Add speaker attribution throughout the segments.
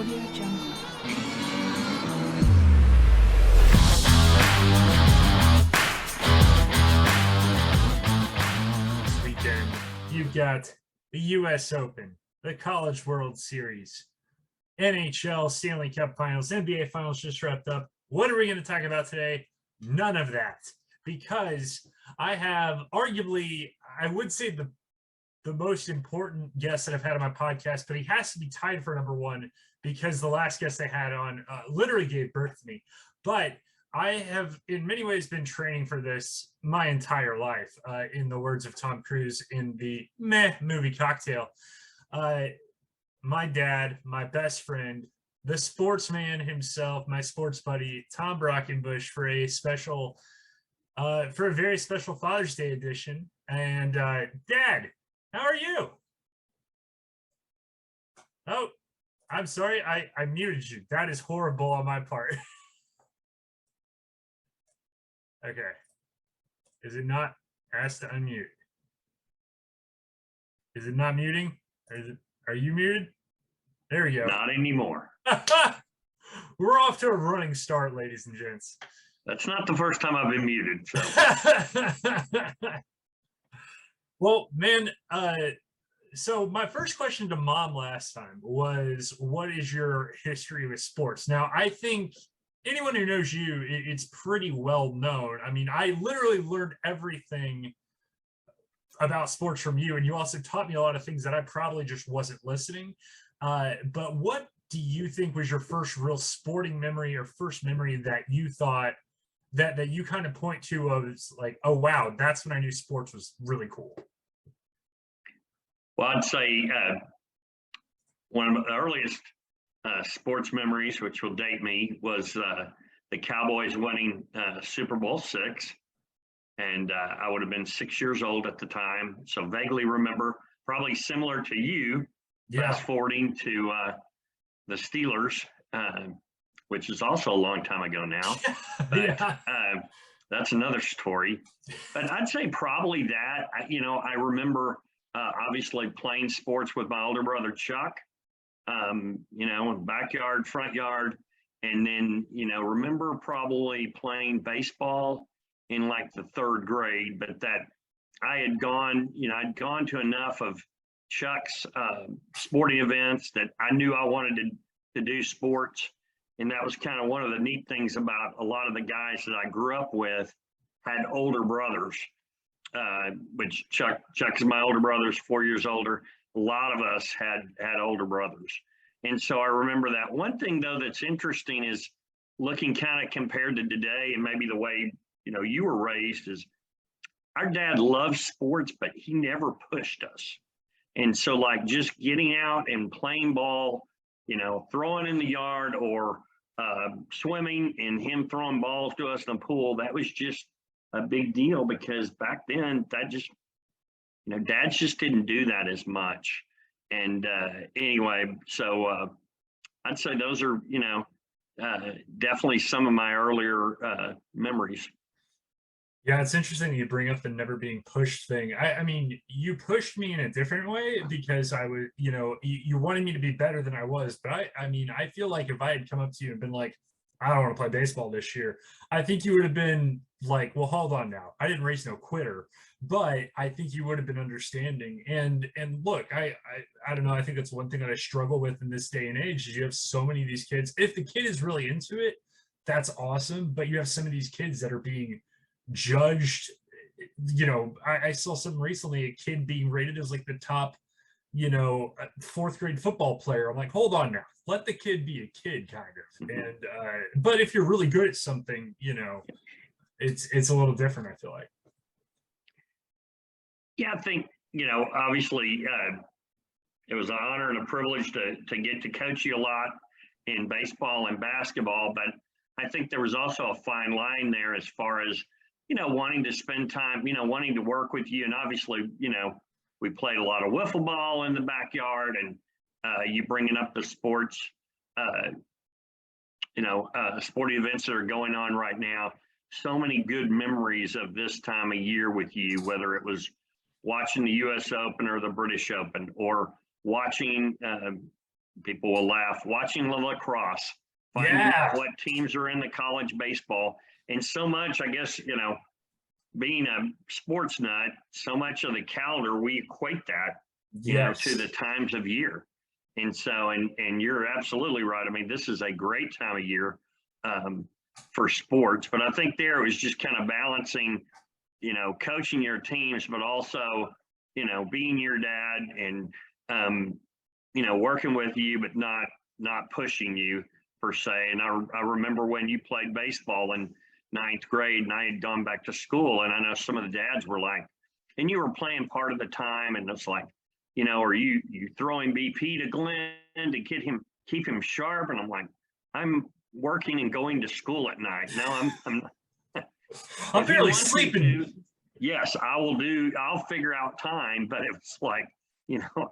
Speaker 1: This weekend, you've got the U.S. Open, the College World Series, NHL Stanley Cup Finals, NBA Finals just wrapped up. What are we going to talk about today? None of that, because I have arguably, I would say the most important guest that I've had on my podcast, but he has to be tied for number one because the last guest I had on literally gave birth to me. But I have in many ways been training for this my entire life, in the words of Tom Cruise in the Meh movie Cocktail. My dad, my best friend, the sportsman himself, my sports buddy, Tom Brockenbush, for a very special Father's Day edition. And Dad, how are you? Oh, I'm sorry, I muted you. That is horrible on my part. Okay. Is it not asked to unmute? Is it not muting? Are you muted? There we go.
Speaker 2: Not anymore.
Speaker 1: We're off to a running start, ladies and gents.
Speaker 2: That's not the first time I've been muted. So.
Speaker 1: Well, man, so my first question to Mom last time was, what is your history with sports? Now, I think anyone who knows you, it's pretty well known. I mean, I literally learned everything about sports from you, and you also taught me a lot of things that I probably just wasn't listening. But what do you think was your first real sporting memory or first memory that you thought that you kind of point to as like, oh, wow, that's when I knew sports was really cool?
Speaker 2: Well, I'd say one of the earliest sports memories, which will date me, was the Cowboys winning Super Bowl VI. And I would have been 6 years old at the time. So vaguely remember, probably similar to you, fast forwarding to the Steelers, which is also a long time ago now. But that's another story. But I'd say probably that. I remember obviously playing sports with my older brother, Chuck, backyard, front yard. And then, remember probably playing baseball in like the third grade, but that I had gone, I'd gone to enough of Chuck's sporting events that I knew I wanted to do sports. And that was kind of one of the neat things about a lot of the guys that I grew up with had older brothers, which Chuck's my older brother, is 4 years older. A lot of us had older brothers. And so I remember that. One thing though that's interesting is looking kind of compared to today and maybe the way you were raised, is our dad loved sports, but he never pushed us. And so like just getting out and playing ball, throwing in the yard or swimming and him throwing balls to us in the pool, that was just a big deal because back then that just, dads just didn't do that as much. And anyway, so I'd say those are, definitely some of my earlier memories.
Speaker 1: Yeah, it's interesting you bring up the never being pushed thing. I mean, you pushed me in a different way because I was, you wanted me to be better than I was. But I mean, I feel like if I had come up to you and been like, I don't want to play baseball this year, I think you would have been like, well, hold on now. I didn't raise no quitter, but I think you would have been understanding. And look, I don't know. I think that's one thing that I struggle with in this day and age is you have so many of these kids. If the kid is really into it, that's awesome. But you have some of these kids that are being judged. I saw something recently, a kid being rated as like the top, fourth grade football player. I'm like, hold on now, let the kid be a kid, kind of. And but if you're really good at something, it's a little different, I feel like.
Speaker 2: Yeah, I think, obviously it was an honor and a privilege to get to coach you a lot in baseball and basketball, but I think there was also a fine line there as far as wanting to spend time, wanting to work with you. And obviously, we played a lot of wiffle ball in the backyard, and you bringing up the sports, sporting events that are going on right now. So many good memories of this time of year with you, whether it was watching the U.S. Open or the British Open, or watching people will laugh, watching lacrosse, finding
Speaker 1: Yeah.
Speaker 2: out what teams are in the college baseball. And so much, I guess, being a sports nut, so much of the calendar, we equate that,
Speaker 1: Yes.
Speaker 2: to the times of year. And so, and you're absolutely right. I mean, this is a great time of year for sports, but I think there it was just kind of balancing, coaching your teams, but also, being your dad and, working with you, but not pushing you per se. And I remember when you played baseball in ninth grade and I had gone back to school, and I know some of the dads were like, and you were playing part of the time, and it's like, are you throwing BP to Glenn to keep him sharp? And I'm like, I'm working and going to school at night. No,
Speaker 1: I'm barely sleeping.
Speaker 2: Yes, I'll figure out time, but it's like,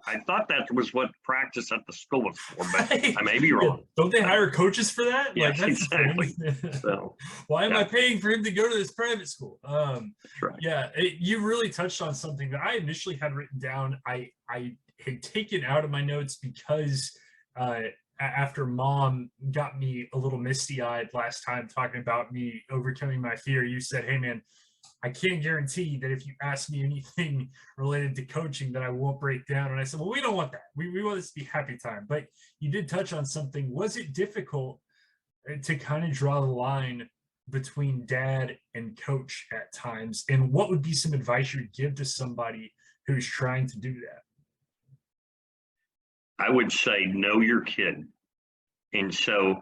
Speaker 2: I thought that was what practice at the school was for, but I may be wrong.
Speaker 1: Don't they hire coaches for that?
Speaker 2: Yes,
Speaker 1: Like, that's
Speaker 2: exactly.
Speaker 1: So, why am I paying for him to go to this private school?
Speaker 2: That's right.
Speaker 1: Yeah, you really touched on something that I initially had written down. I had taken out of my notes because after Mom got me a little misty-eyed last time talking about me overcoming my fear, you said, "Hey, man, I can't guarantee that if you ask me anything related to coaching that I won't break down." And I said, well, we don't want that. We want this to be happy time. But you did touch on something. Was it difficult to kind of draw the line between dad and coach at times? And what would be some advice you would give to somebody who's trying to do that?
Speaker 2: I would say know your kid. And so,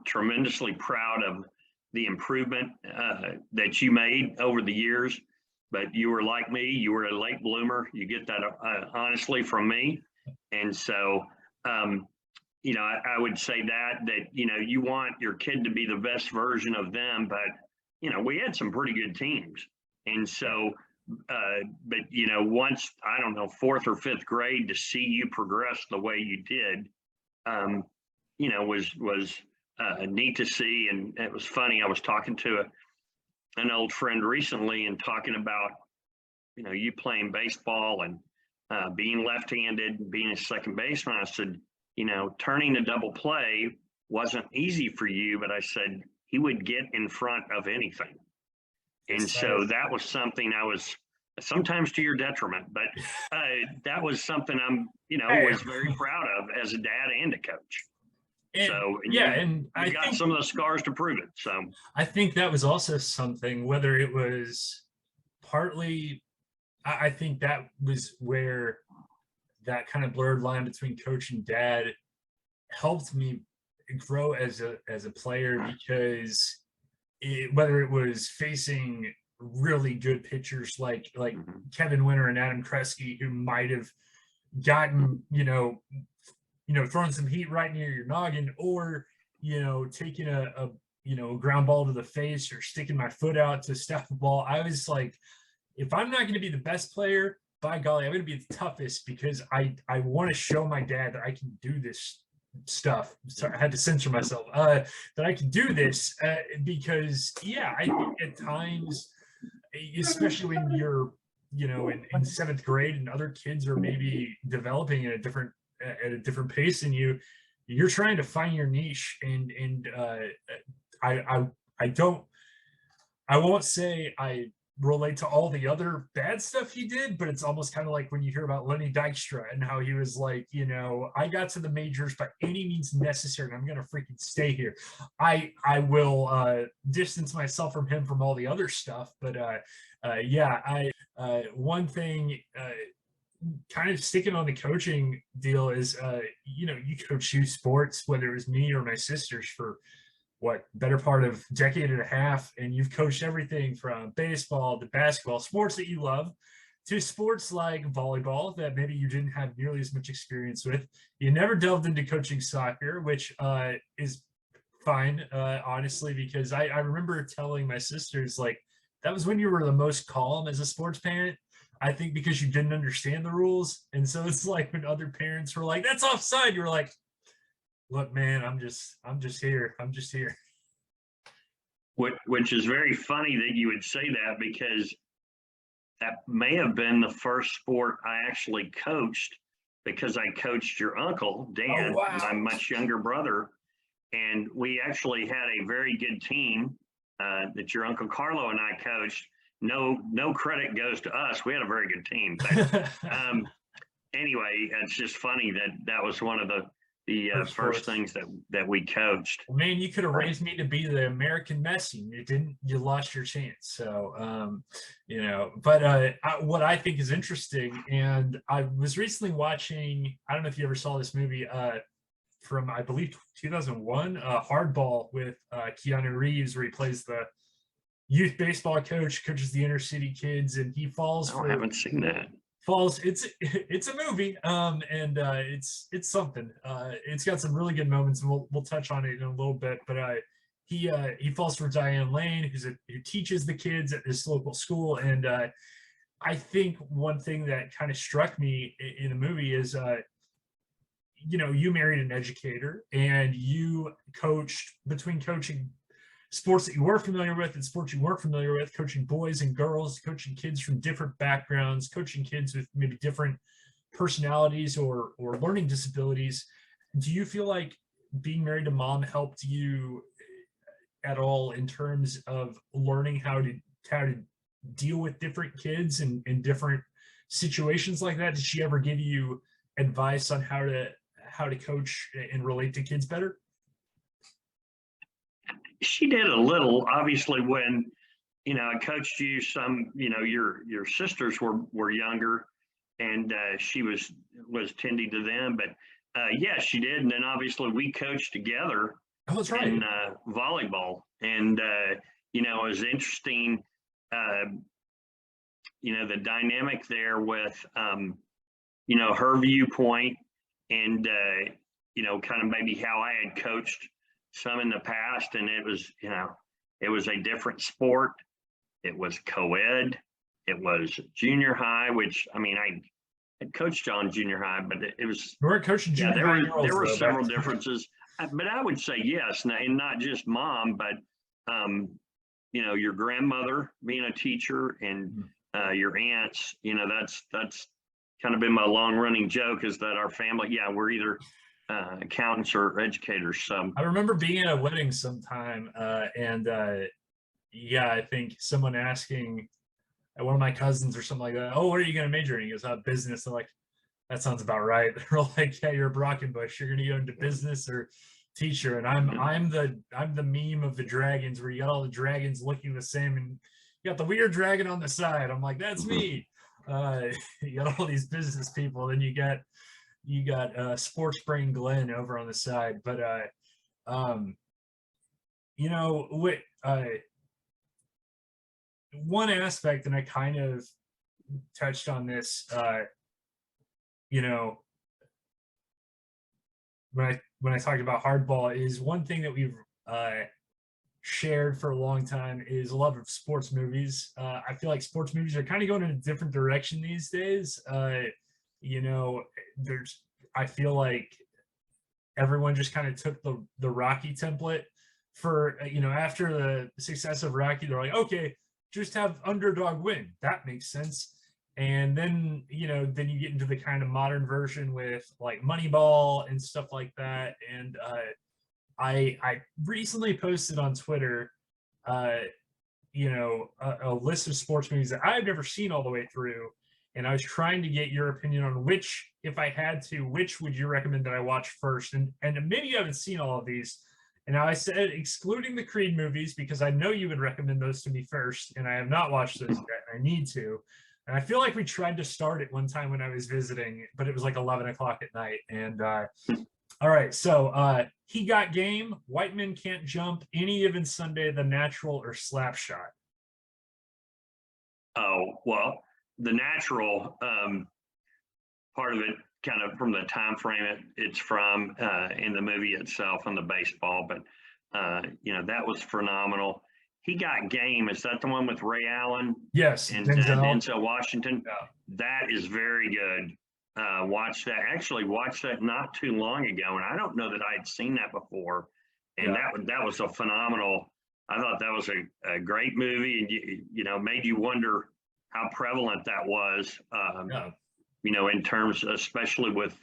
Speaker 2: tremendously proud of the improvement that you made over the years, but you were like me, you were a late bloomer. You get that honestly from me. And so, I would say that, you want your kid to be the best version of them, but, we had some pretty good teams. And so, but, once, I don't know, fourth or fifth grade, to see you progress the way you did, was neat to see. And it was funny. I was talking to an old friend recently and talking about, you playing baseball and being left-handed, being a second baseman. I said, turning a double play wasn't easy for you, but I said he would get in front of anything. And so that was something I was sometimes to your detriment, but that was something I'm, was very proud of as a dad and a coach.
Speaker 1: And,
Speaker 2: so I got some of the scars to prove it. So
Speaker 1: I think that was also something, whether it was partly, I think that was where that kind of blurred line between coach and dad helped me grow as a player, because whether it was facing really good pitchers like Kevin Winter and Adam Kresge, who might have gotten, throwing some heat right near your noggin, or, taking a ground ball to the face or sticking my foot out to stop the ball. I was like, if I'm not going to be the best player, by golly, I'm going to be the toughest, because I want to show my dad that I can do this stuff. So I had to censor myself, that I can do this, because I think at times, especially when you're, in seventh grade and other kids are maybe developing at a different pace than you're trying to find your niche. And I won't say I relate to all the other bad stuff he did, but it's almost kind of like when you hear about Lenny Dykstra and how he was like, I got to the majors by any means necessary, and I'm going to freaking stay here. I will distance myself from him from all the other stuff. But one thing, kind of sticking on the coaching deal is, you coach youth sports, whether it was me or my sisters, for better part of a decade and a half, and you've coached everything from baseball to basketball, sports that you love, to sports like volleyball that maybe you didn't have nearly as much experience with. You never delved into coaching soccer, which is fine, honestly, because I remember telling my sisters, like, that was when you were the most calm as a sports parent, I think, because you didn't understand the rules. And so it's like when other parents were like, that's offside, you were like, look, man, I'm just here.
Speaker 2: Which is very funny that you would say that, because that may have been the first sport I actually coached because I coached your uncle,
Speaker 1: Oh,
Speaker 2: Dan, my
Speaker 1: wow.
Speaker 2: much younger brother. And we actually had a very good team that your uncle Carlo and I coached. No credit goes to us. We had a very good team. But anyway, it's just funny that that was one of the
Speaker 1: For
Speaker 2: first
Speaker 1: sports.
Speaker 2: things that we coached.
Speaker 1: Well, man, you could have raised me to be the American Messi. You didn't. You lost your chance. So, But what I think is interesting, and I was recently watching. I don't know if you ever saw this movie from I believe 2001, Hardball with Keanu Reeves, where he plays the youth baseball coach, coaches the inner city kids, and he falls
Speaker 2: I
Speaker 1: for
Speaker 2: haven't seen that.
Speaker 1: falls. It's a movie, and it's something. It's got some really good moments, and we'll touch on it in a little bit. But he falls for Diane Lane, who teaches the kids at this local school, and I think one thing that kind of struck me in the movie is you married an educator and you coached between coaching sports that you were familiar with and sports you weren't familiar with, coaching boys and girls, coaching kids from different backgrounds, coaching kids with maybe different personalities or learning disabilities. Do you feel like being married to mom helped you at all in terms of learning how to deal with different kids and in different situations like that? Did she ever give you advice on how to coach and relate to kids better?
Speaker 2: She did a little, obviously, when I coached you. Some, your sisters were younger, and she was tending to them. But yes, she did. And then obviously we coached together
Speaker 1: Oh, that's right.
Speaker 2: in volleyball, and it was interesting. The dynamic there with her viewpoint, and kind of maybe how I had coached some in the past, and it was a different sport. It was co-ed. It was junior high, which I mean, I had coached on junior high, but it was,
Speaker 1: You weren't coaching
Speaker 2: yeah,
Speaker 1: junior high girls
Speaker 2: there were
Speaker 1: though
Speaker 2: several
Speaker 1: back then.
Speaker 2: differences. But I would say yes, and not just mom, but your grandmother being a teacher, and your aunts. That's kind of been my long running joke, is that our family, yeah, we're either accountants or educators. So
Speaker 1: I remember being at a wedding sometime, and yeah, I think someone asking one of my cousins or something like that, "Oh, what are you going to major in?" He goes, "Business." I'm like, "That sounds about right." They're like, "Yeah, you're a Brockenbush. You're going to go into business or teacher." And I'm the meme of the dragons, where you got all the dragons looking the same, and you got the weird dragon on the side. I'm like, "That's me." You got all these business people, then you got sports brain Glenn over on the side. But um, what one aspect, and I kind of touched on this, you know, when I talked about hardball, is one thing that we've shared for a long time is a love of sports movies. I feel like sports movies are kind of going in a different direction these days. You know, there's I feel like everyone just kind of took the Rocky template for after the success of Rocky, they're like, okay, just have underdog win. That makes sense. And then then you get into the kind of modern version with like Moneyball and stuff like that. And I recently posted on Twitter, a list of sports movies that I've never seen all the way through, and I was trying to get your opinion on which, if I had to, which would you recommend that I watch first? And maybe you haven't seen all of these. And I said excluding the Creed movies, because I know you would recommend those to me first, and I have not watched those yet. I need to. And I feel like we tried to start it one time when I was visiting, but it was like 11 o'clock at night. And all right, so He Got Game, White Men Can't Jump, Any Given Sunday, The Natural, or Slapshot?
Speaker 2: oh well, the natural part of it, kind of from the time frame it's from, in the movie itself, and the baseball, but that was phenomenal. He Got Game, is that the one with Ray Allen
Speaker 1: Yes,
Speaker 2: and
Speaker 1: Denzel.
Speaker 2: Denzel Washington?
Speaker 1: Yeah.
Speaker 2: That is very good. Watched that. Actually, watched that not too long ago, and I don't know that I had seen that before. And
Speaker 1: Yeah.
Speaker 2: that was a phenomenal. I thought that was a great movie, and made you wonder how prevalent that was.
Speaker 1: Yeah.
Speaker 2: in terms, especially with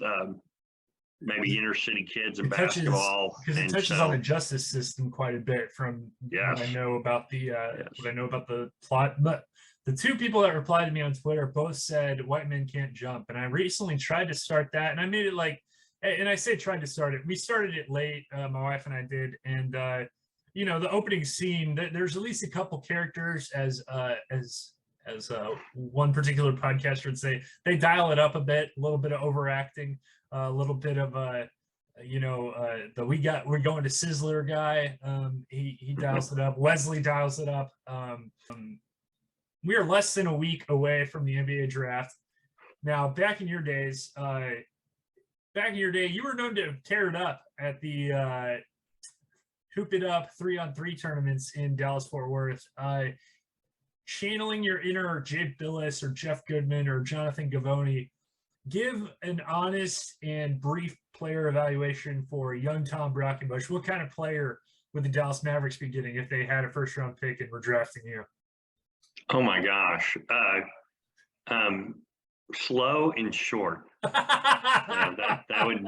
Speaker 2: maybe inner city kids and
Speaker 1: It touches,
Speaker 2: basketball.
Speaker 1: because it touches on the justice system quite a bit from what I know about the what I know about the plot. But the two people that replied to me on Twitter both said white men can't jump, and I recently tried to start that, and I made it like, and I say tried to start it. We started it late, my wife and I did, and the opening scene, there's at least a couple characters, as one particular podcaster would say, they dial it up a bit, a little bit of overacting, a little bit of we're going to Sizzler guy. He dials it up. Wesley dials it up. We are less than a week away from the NBA draft. Now, back in your day, you were known to tear it up at the Hoop It Up 3-on-3 tournaments in Dallas-Fort Worth. Channeling your inner Jay Billis or Jeff Goodman or Jonathan Gavoni, give an honest and brief player evaluation for young Tom Brockenbush. What kind of player would the Dallas Mavericks be getting if they had a first-round pick and were drafting you?
Speaker 2: Oh my gosh. Slow and short. That would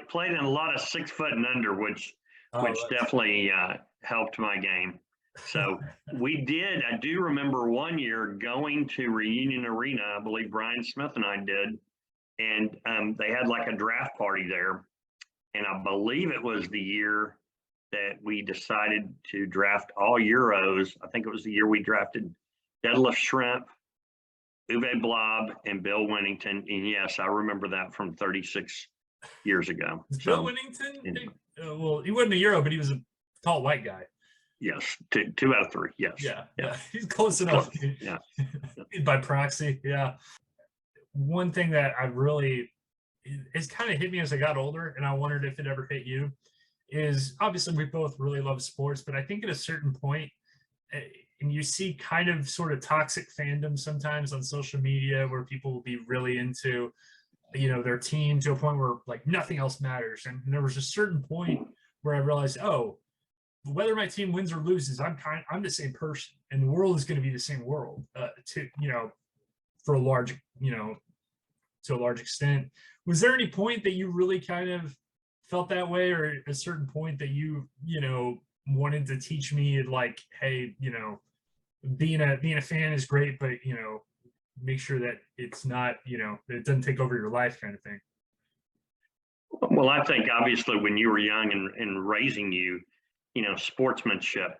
Speaker 2: played in a lot of 6 foot and under, which definitely helped my game. So I do remember one year going to Reunion Arena, I believe Brian Smith and I did, and they had like a draft party there. And I believe it was the year that we decided to draft all Euros. I think it was the year we drafted Deadlift Shrimp, Uwe Blob, and Bill Winnington. And yes, I remember that from 36 years ago.
Speaker 1: Bill Winnington? Well, he wasn't a Euro, but he was a tall white guy.
Speaker 2: Yes, two out of three. Yes.
Speaker 1: Yeah. He's close enough.
Speaker 2: Yeah.
Speaker 1: By proxy. Yeah. One thing that it's kind of hit me as I got older, and I wondered if it ever hit you, is obviously we both really love sports, but I think at a certain point, and you see kind of sort of toxic fandom sometimes on social media where people will be really into, their team to a point where like nothing else matters. And there was a certain point where I realized, whether my team wins or loses, I'm the same person, and the world is going to be the same world, for a large, to a large extent. Was there any point that you really kind of felt that way, or a certain point that you wanted to teach me, like, hey, being a fan is great, but make sure that it's not, that it doesn't take over your life, kind of thing?
Speaker 2: Well, I think obviously when you were young and raising you, sportsmanship,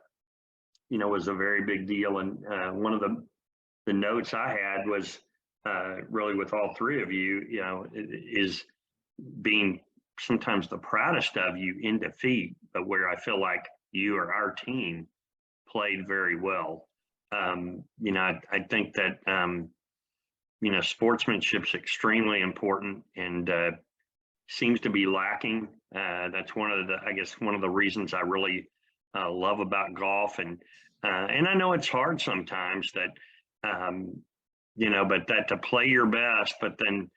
Speaker 2: was a very big deal. And one of the notes I had was really with all three of you, is being sometimes the proudest of you in defeat, but where I feel like you or our team played very well. I think that, sportsmanship's extremely important and seems to be lacking. That's one of the reasons I really love about golf. And I know it's hard sometimes that, but that to play your best, but then,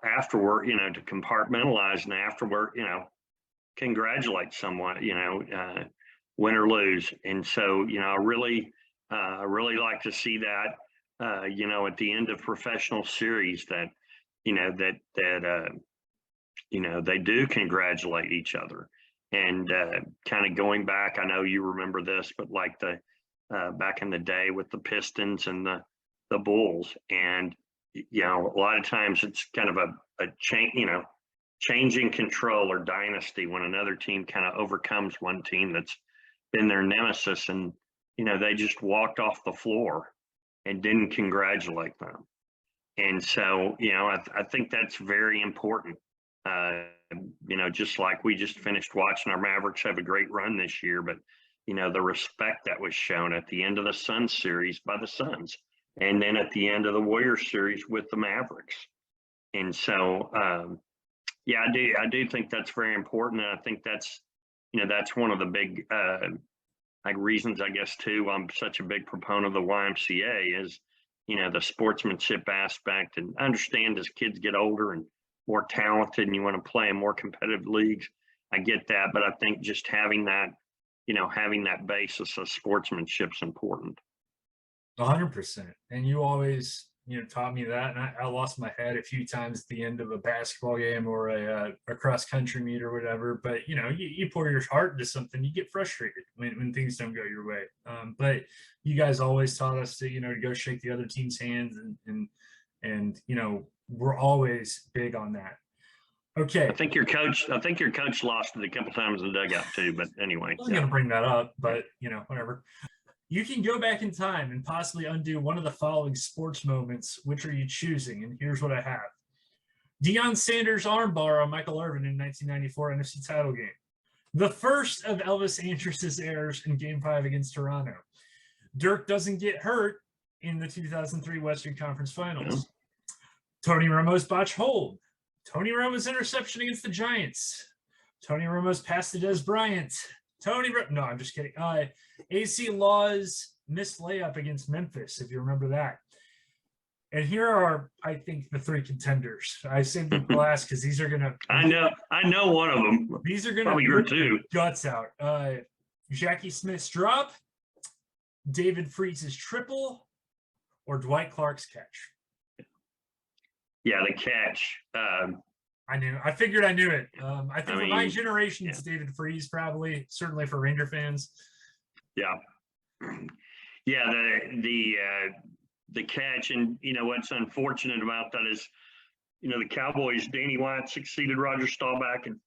Speaker 2: afterward, to compartmentalize and afterward, congratulate someone, win or lose. And so, I really like to see that, at the end of professional series that, they do congratulate each other. And kind of going back, I know you remember this, but like back in the day with the Pistons and the Bulls, and a lot of times it's kind of a change, changing control or dynasty when another team kind of overcomes one team that's been their nemesis, and they just walked off the floor and didn't congratulate them. And so I think that's very important. Just like we just finished watching our Mavericks have a great run this year, but the respect that was shown at the end of the Suns series by the Suns, and then at the end of the Warriors series with the Mavericks. And so, I do think that's very important. And I think that's one of the big, reasons, I guess, too, I'm such a big proponent of the YMCA is, the sportsmanship aspect. And I understand as kids get older and more talented and you want to play in more competitive leagues, I get that. But I think just having that basis of sportsmanship is important.
Speaker 1: 100%. And you always, taught me that, and I lost my head a few times at the end of a basketball game or a cross country meet or whatever. But you pour your heart into something, you get frustrated when things don't go your way. But you guys always taught us to go shake the other team's hands, and we're always big on that. Okay.
Speaker 2: I think your coach lost it a couple times in the dugout too. But anyway,
Speaker 1: I wasn't going to bring that up, but whatever. You can go back in time and possibly undo one of the following sports moments. Which are you choosing? And here's what I have. Deion Sanders' armbar on Michael Irvin in 1994 NFC title game. The first of Elvis Andrus' errors in Game 5 against Toronto. Dirk doesn't get hurt in the 2003 Western Conference Finals. Tony Romo's botch hold. Tony Romo's interception against the Giants. Tony Romo's pass to Des Bryant. No, I'm just kidding. AC Law's missed layup against Memphis, if you remember that. And here are, I think, the three contenders. I saved them for last because these are gonna.
Speaker 2: I know one of them.
Speaker 1: These are gonna rip your guts out. Jackie Smith's drop, David Freeze's triple, or Dwight Clark's catch.
Speaker 2: Yeah, the catch.
Speaker 1: I figured I knew it. I think for my generation, it's David Freeze, probably. Certainly for Ranger fans.
Speaker 2: Yeah. Yeah, the catch, and what's unfortunate about that is, the Cowboys, Danny White succeeded Roger Staubach and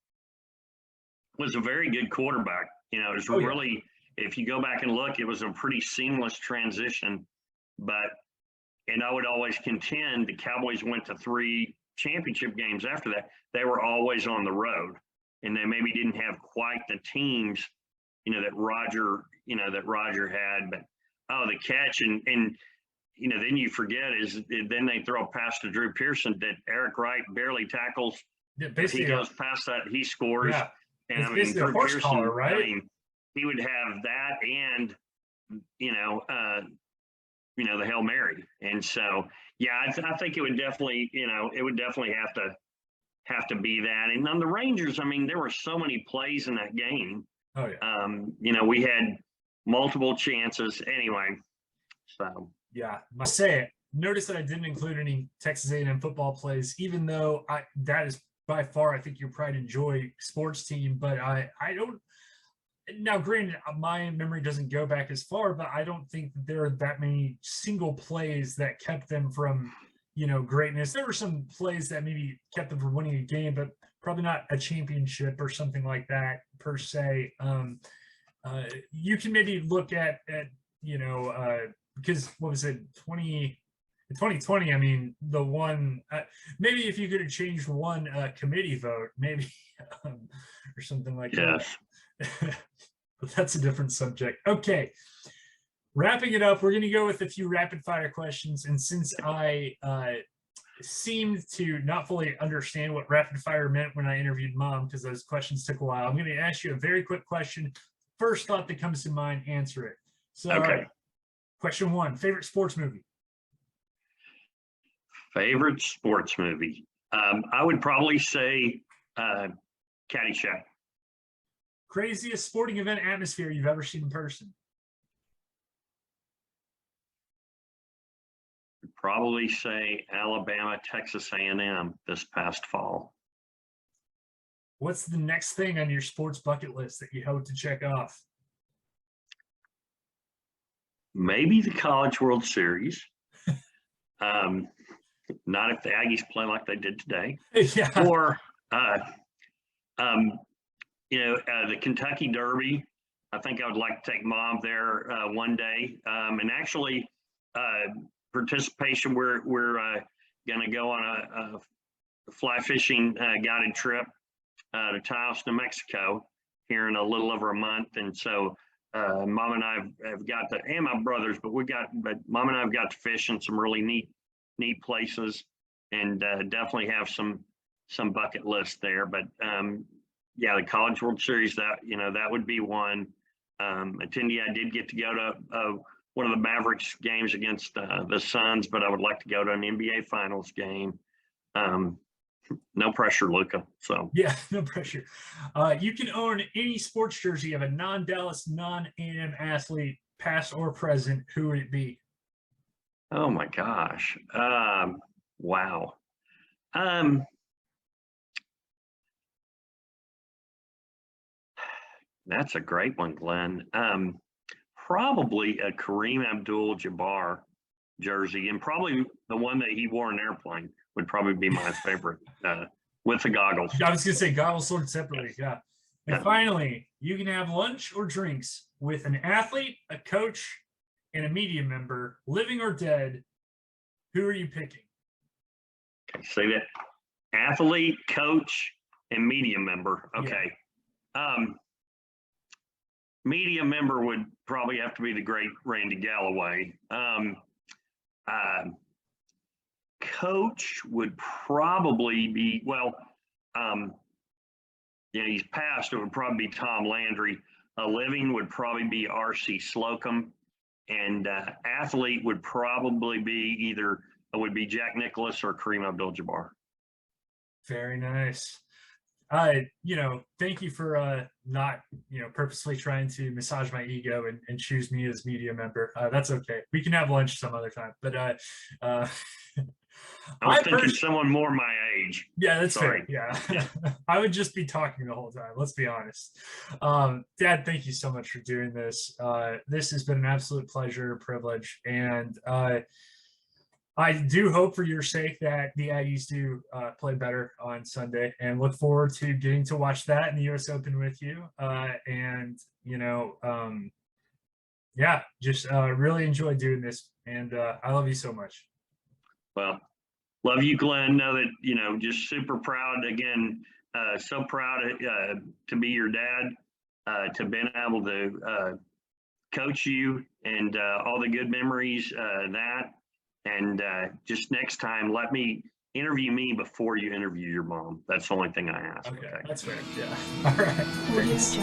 Speaker 2: was a very good quarterback. It was really, if you go back and look, it was a pretty seamless transition. And I would always contend the Cowboys went to 3 championship games after that. They were always on the road, and they maybe didn't have quite the teams, that Roger had. But the catch, and then you forget is then they throw a pass to Drew Pearson that Eric Wright barely tackles.
Speaker 1: Yeah,
Speaker 2: he goes past that, he scores.
Speaker 1: Yeah.
Speaker 2: And
Speaker 1: Drew Pearson, collar, right?
Speaker 2: He would have that and the Hail Mary. And so, yeah, I think it would definitely, have to be that. And on the Rangers, there were so many plays in that game.
Speaker 1: Oh yeah.
Speaker 2: We had multiple chances anyway. So
Speaker 1: yeah, I say it. Notice that I didn't include any Texas A&M football plays, even though that is by far, I think, your pride and joy sports team. But I don't. Now, granted, my memory doesn't go back as far, but I don't think that there are that many single plays that kept them from, greatness. There were some plays that maybe kept them from winning a game, but probably not a championship or something like that per se. You can maybe look at because what was it, 2020? The one, maybe if you could have changed one committee vote, maybe, or something like that. But that's a different subject. Okay, wrapping it up, we're going to go with a few rapid fire questions. And since I seemed to not fully understand what rapid fire meant when I interviewed Mom, because those questions took a while, I'm going to ask you a very quick question. First thought that comes to mind, answer it. So,
Speaker 2: okay.
Speaker 1: Question 1, favorite sports movie?
Speaker 2: Favorite sports movie? I would probably say Caddyshack.
Speaker 1: Craziest sporting event atmosphere you've ever seen in person?
Speaker 2: I'd probably say Alabama, Texas A&M this past fall.
Speaker 1: What's the next thing on your sports bucket list that you hope to check off?
Speaker 2: Maybe the College World Series. Not if the Aggies play like they did today.
Speaker 1: Yeah.
Speaker 2: Or the Kentucky Derby. I think I would like to take Mom there one day. And actually, participation, we're going to go on a fly fishing guided trip to Taos, New Mexico here in a little over a month. And so Mom and I have got to, and my brothers, but Mom and I have got to fish in some really neat places, and definitely have some bucket list there. But yeah, the College World Series, that would be one. Attendee, I did get to go to one of the Mavericks games against the Suns, but I would like to go to an NBA Finals game. No pressure, Luca. So
Speaker 1: yeah, no pressure. You can own any sports jersey of a non-Dallas, non-A&M athlete, past or present. Who would it be?
Speaker 2: Oh my gosh. Wow. Um, that's a great one, Glenn. Probably a Kareem Abdul-Jabbar jersey, and probably the one that he wore in airplane would probably be my favorite, with the goggles.
Speaker 1: I was gonna say goggles sold separately.
Speaker 2: Yes.
Speaker 1: Yeah. And
Speaker 2: Yeah.
Speaker 1: finally, you can have lunch or drinks with an athlete, a coach, and a media member, living or dead. Who are you picking?
Speaker 2: Say that. Athlete, coach, and media member. Okay. Media member would probably have to be the great Randy Galloway. Coach would probably be, well, he's passed. It would probably be Tom Landry. A living would probably be R.C. SpOKen. And athlete would probably be either, it would be Jack Nicklaus or Kareem Abdul-Jabbar.
Speaker 1: Very nice. Thank you for not, purposely trying to massage my ego and choose me as media member. That's okay. We can have lunch some other time. But
Speaker 2: I was thinking someone more my age.
Speaker 1: Yeah, that's
Speaker 2: Sorry.
Speaker 1: fair. Yeah. I would just be talking the whole time. Let's be honest. Dad, thank you so much for doing this. This has been an absolute pleasure and privilege. And I do hope for your sake that the Aggies do play better on Sunday, and look forward to getting to watch that in the US Open with you. Just really enjoy doing this. And I love you so much.
Speaker 2: Well, love you, Glenn. Know that, just super proud again. So proud to be your dad, to been able to coach you, and all the good memories and just next time, let me interview me before you interview your mom. That's the only thing I ask.
Speaker 1: Okay. That's fair. Yeah. All right.
Speaker 3: Thanks.